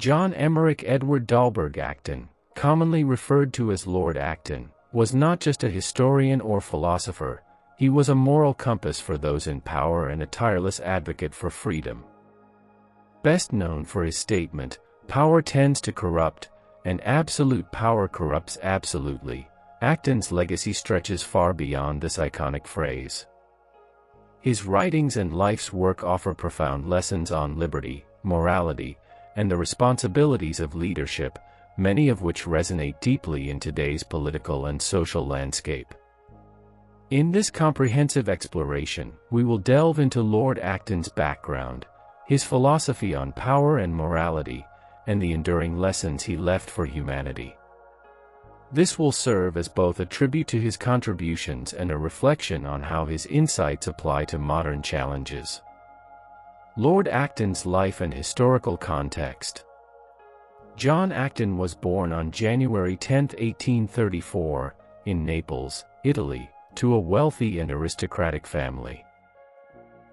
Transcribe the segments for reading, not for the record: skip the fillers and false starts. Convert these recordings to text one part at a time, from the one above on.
John Emerich Edward Dalberg Acton, commonly referred to as Lord Acton, was not just a historian or philosopher, he was a moral compass for those in power and a tireless advocate for freedom. Best known for his statement, "Power tends to corrupt, and absolute power corrupts absolutely," Acton's legacy stretches far beyond this iconic phrase. His writings and life's work offer profound lessons on liberty, morality, and the responsibilities of leadership, many of which resonate deeply in today's political and social landscape. In this comprehensive exploration, we will delve into Lord Acton's background, his philosophy on power and morality, and the enduring lessons he left for humanity. This will serve as both a tribute to his contributions and a reflection on how his insights apply to modern challenges. Lord Acton's life and historical context. John Acton was born on January 10, 1834, in Naples, Italy, to a wealthy and aristocratic family.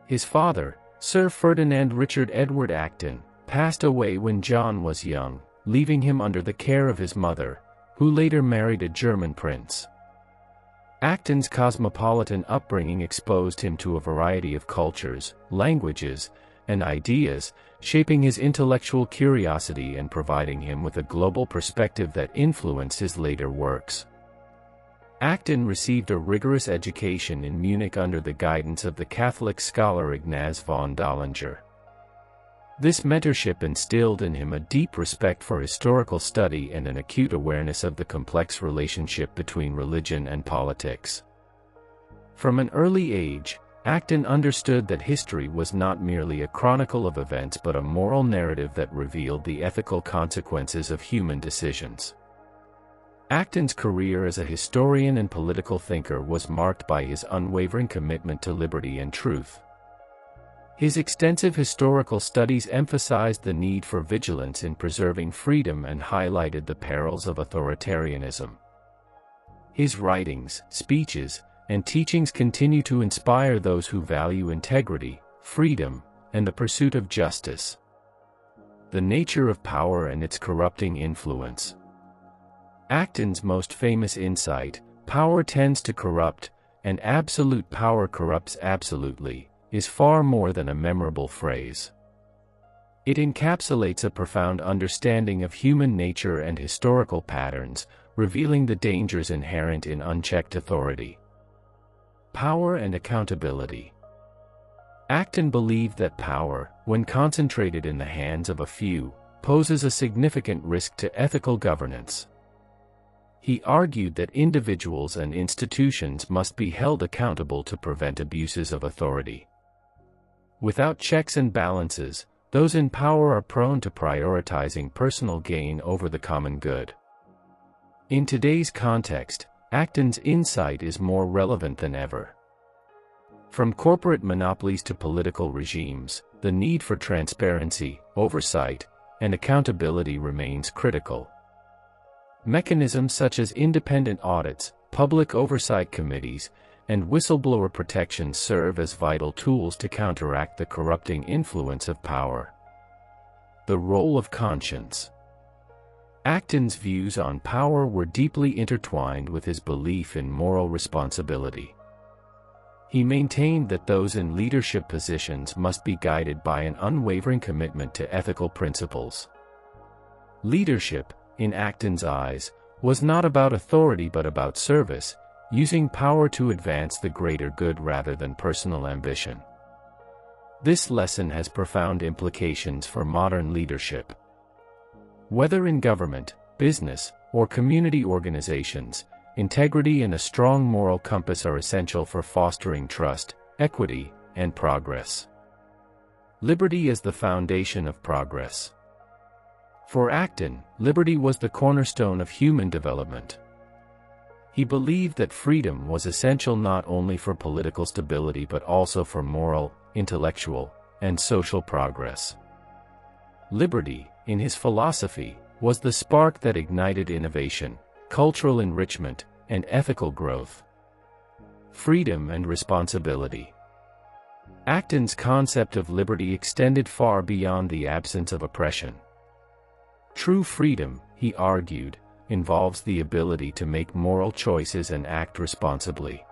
His father, Sir Ferdinand Richard Edward Acton, passed away when John was young, leaving him under the care of his mother, who later married a German prince. Acton's cosmopolitan upbringing exposed him to a variety of cultures, languages, and ideas, shaping his intellectual curiosity and providing him with a global perspective that influenced his later works. Acton received a rigorous education in Munich under the guidance of the Catholic scholar Ignaz von Dollinger. This mentorship instilled in him a deep respect for historical study and an acute awareness of the complex relationship between religion and politics. From an early age, Acton understood that history was not merely a chronicle of events but a moral narrative that revealed the ethical consequences of human decisions. Acton's career as a historian and political thinker was marked by his unwavering commitment to liberty and truth. His extensive historical studies emphasized the need for vigilance in preserving freedom and highlighted the perils of authoritarianism. His writings, speeches, and teachings continue to inspire those who value integrity, freedom, and the pursuit of justice. The nature of power and its corrupting influence. Acton's most famous insight, "Power tends to corrupt, and absolute power corrupts absolutely," is far more than a memorable phrase. It encapsulates a profound understanding of human nature and historical patterns, revealing the dangers inherent in unchecked authority. Power and accountability. Acton believed that power, when concentrated in the hands of a few, poses a significant risk to ethical governance. He argued that individuals and institutions must be held accountable to prevent abuses of authority. Without checks and balances, those in power are prone to prioritizing personal gain over the common good. In today's context, Acton's insight is more relevant than ever. From corporate monopolies to political regimes, the need for transparency, oversight, and accountability remains critical. Mechanisms such as independent audits, public oversight committees, and whistleblower protection serve as vital tools to counteract the corrupting influence of power. The role of conscience. Acton's views on power were deeply intertwined with his belief in moral responsibility. He maintained that those in leadership positions must be guided by an unwavering commitment to ethical principles. Leadership, in Acton's eyes, was not about authority but about service, using power to advance the greater good rather than personal ambition. This lesson has profound implications for modern leadership. Whether in government, business, or community organizations, integrity and a strong moral compass are essential for fostering trust, equity, and progress. Liberty is the foundation of progress. For Acton, liberty was the cornerstone of human development. He believed that freedom was essential not only for political stability but also for moral, intellectual, and social progress. Liberty, in his philosophy, was the spark that ignited innovation, cultural enrichment, and ethical growth. Freedom and responsibility. Acton's concept of liberty extended far beyond the absence of oppression. True freedom, he argued, involves the ability to make moral choices and act responsibly.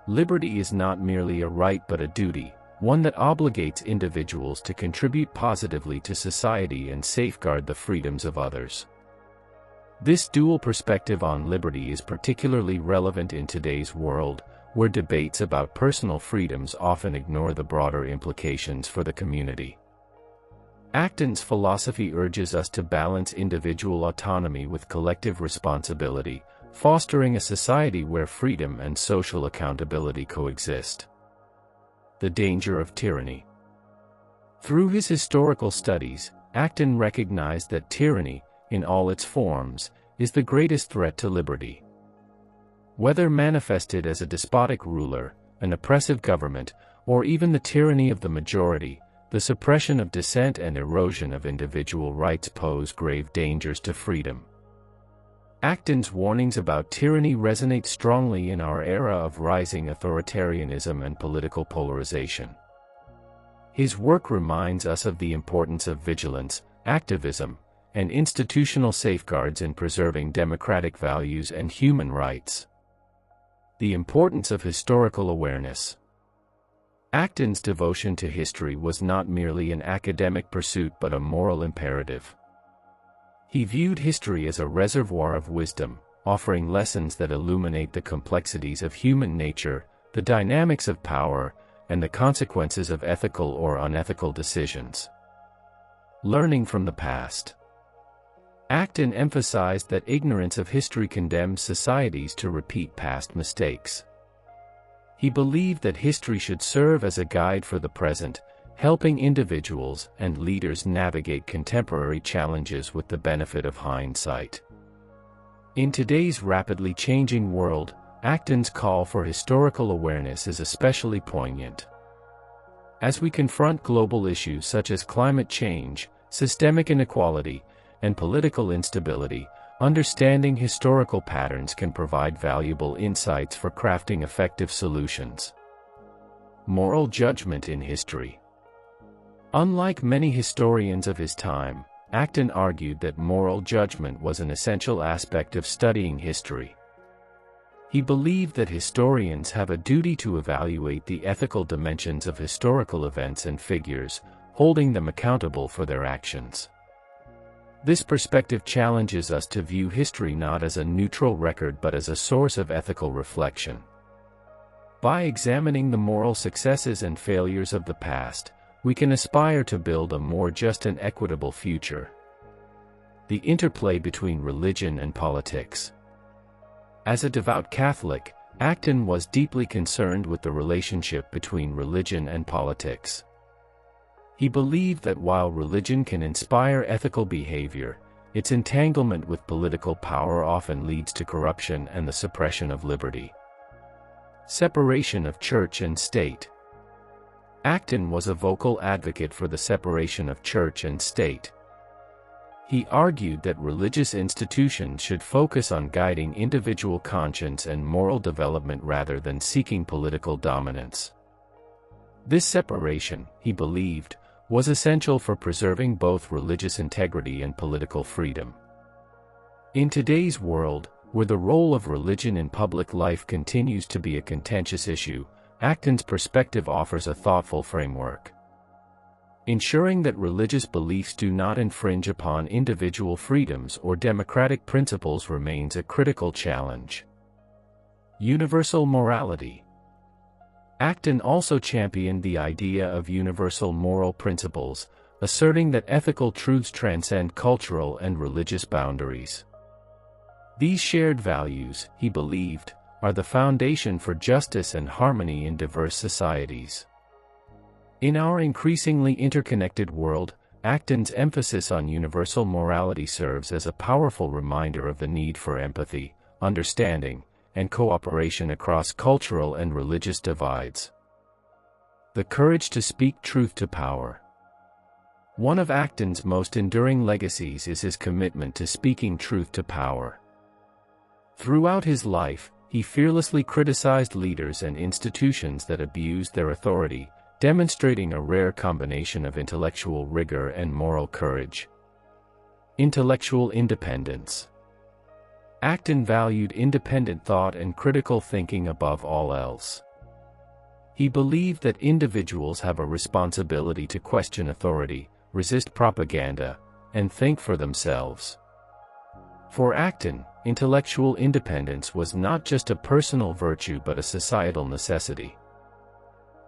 Liberty is not merely a right but a duty, one that obligates individuals to contribute positively to society and safeguard the freedoms of others. This dual perspective on liberty is particularly relevant in today's world, where debates about personal freedoms often ignore the broader implications for the community. Acton's philosophy urges us to balance individual autonomy with collective responsibility, fostering a society where freedom and social accountability coexist. The danger of tyranny. Through his historical studies, Acton recognized that tyranny, in all its forms, is the greatest threat to liberty. Whether manifested as a despotic ruler, an oppressive government, or even the tyranny of the majority, the suppression of dissent and erosion of individual rights pose grave dangers to freedom. Acton's warnings about tyranny resonate strongly in our era of rising authoritarianism and political polarization. His work reminds us of the importance of vigilance, activism, and institutional safeguards in preserving democratic values and human rights. The importance of historical awareness. Acton's devotion to history was not merely an academic pursuit but a moral imperative. He viewed history as a reservoir of wisdom, offering lessons that illuminate the complexities of human nature, the dynamics of power, and the consequences of ethical or unethical decisions. Learning from the past. Acton emphasized that ignorance of history condemns societies to repeat past mistakes. He believed that history should serve as a guide for the present, helping individuals and leaders navigate contemporary challenges with the benefit of hindsight. In today's rapidly changing world, Acton's call for historical awareness is especially poignant. As we confront global issues such as climate change, systemic inequality, and political instability, understanding historical patterns can provide valuable insights for crafting effective solutions. Moral judgment in history. Unlike many historians of his time, Acton argued that moral judgment was an essential aspect of studying history. He believed that historians have a duty to evaluate the ethical dimensions of historical events and figures, holding them accountable for their actions. This perspective challenges us to view history not as a neutral record but as a source of ethical reflection. By examining the moral successes and failures of the past, we can aspire to build a more just and equitable future. The interplay between religion and politics. As a devout Catholic, Acton was deeply concerned with the relationship between religion and politics. He believed that while religion can inspire ethical behavior, its entanglement with political power often leads to corruption and the suppression of liberty. Separation of church and state. Acton was a vocal advocate for the separation of church and state. He argued that religious institutions should focus on guiding individual conscience and moral development rather than seeking political dominance. This separation, he believed, was essential for preserving both religious integrity and political freedom. In today's world, where the role of religion in public life continues to be a contentious issue, Acton's perspective offers a thoughtful framework. Ensuring that religious beliefs do not infringe upon individual freedoms or democratic principles remains a critical challenge. Universal morality. Acton also championed the idea of universal moral principles, asserting that ethical truths transcend cultural and religious boundaries. These shared values, he believed, are the foundation for justice and harmony in diverse societies. In our increasingly interconnected world, Acton's emphasis on universal morality serves as a powerful reminder of the need for empathy, understanding, and cooperation across cultural and religious divides. The courage to speak truth to power. One of Acton's most enduring legacies is his commitment to speaking truth to power. Throughout his life, he fearlessly criticized leaders and institutions that abused their authority, demonstrating a rare combination of intellectual rigor and moral courage. Intellectual independence. Acton valued independent thought and critical thinking above all else. He believed that individuals have a responsibility to question authority, resist propaganda, and think for themselves. For Acton, intellectual independence was not just a personal virtue but a societal necessity.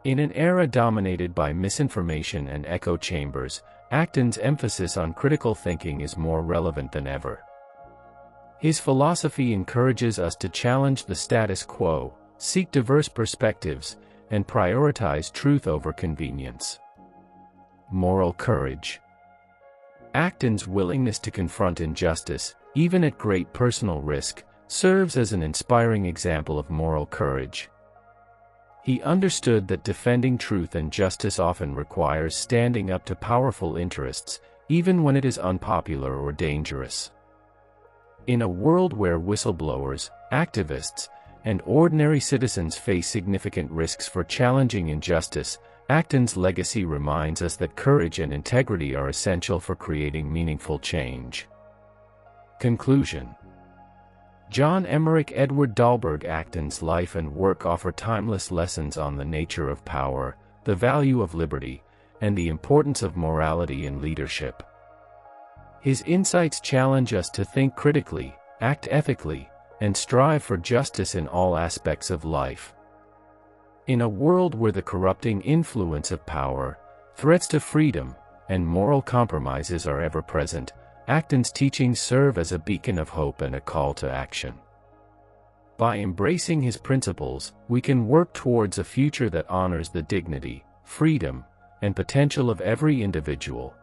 In an era dominated by misinformation and echo chambers, Acton's emphasis on critical thinking is more relevant than ever. His philosophy encourages us to challenge the status quo, seek diverse perspectives, and prioritize truth over convenience. Moral courage. Acton's willingness to confront injustice, even at great personal risk, serves as an inspiring example of moral courage. He understood that defending truth and justice often requires standing up to powerful interests, even when it is unpopular or dangerous. In a world where whistleblowers, activists, and ordinary citizens face significant risks for challenging injustice, Acton's legacy reminds us that courage and integrity are essential for creating meaningful change. Conclusion. John Emerich Edward Dalberg Acton's life and work offer timeless lessons on the nature of power, the value of liberty, and the importance of morality in leadership. His insights challenge us to think critically, act ethically, and strive for justice in all aspects of life. In a world where the corrupting influence of power, threats to freedom, and moral compromises are ever present, Acton's teachings serve as a beacon of hope and a call to action. By embracing his principles, we can work towards a future that honors the dignity, freedom, and potential of every individual,